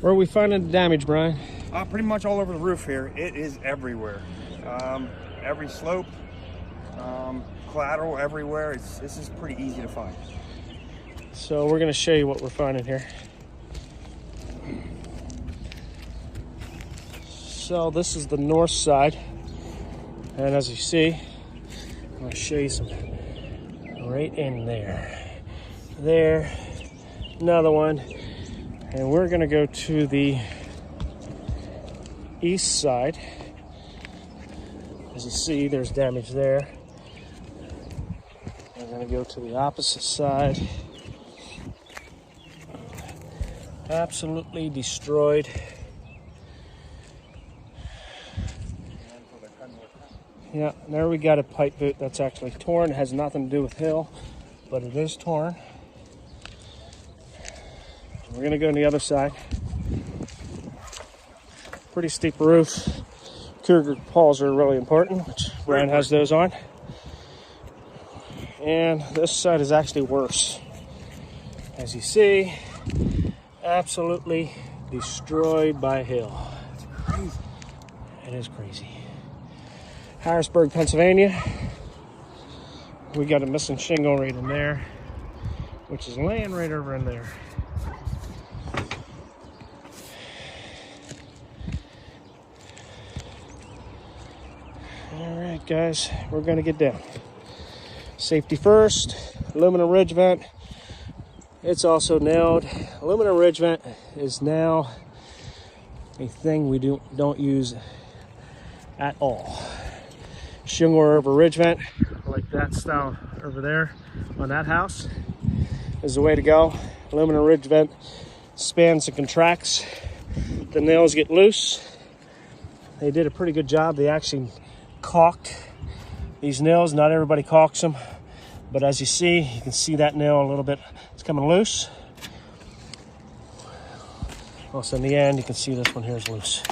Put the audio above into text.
Where are we finding the damage, Brian? Pretty much all over the roof here. It is everywhere. Every slope, collateral everywhere. This is pretty easy to find. So we're going to show you what we're finding here. So this is the north side, and as you see, I'm going to show you some right in there. There, another one, and we're going to go to the east side. As you see, there's damage there. We're going to go to the opposite side. Absolutely destroyed. Yeah, there we got a pipe boot that's actually torn. It has nothing to do with hill, but it is torn. We're going to go on the other side. Pretty steep roof. Cougar paws are really important, which Brian has those on. And this side is actually worse. As you see, absolutely destroyed by hail. It is crazy. Harrisburg, Pennsylvania. We got a missing shingle right in there, which is laying right over in there. All right, guys, we're gonna get down. Safety first. Aluminum ridge vent. It's also nailed. Aluminum ridge vent is now a thing we don't use at all. Shingle over ridge vent, like that style over there on that house, is the way to go. Aluminum ridge vent spans and contracts. The nails get loose. They did a pretty good job. They actually caulked these nails. Not everybody caulks them, but as you see, you can see that nail a little bit. It's coming loose. Also in the end, you can see this one here is loose.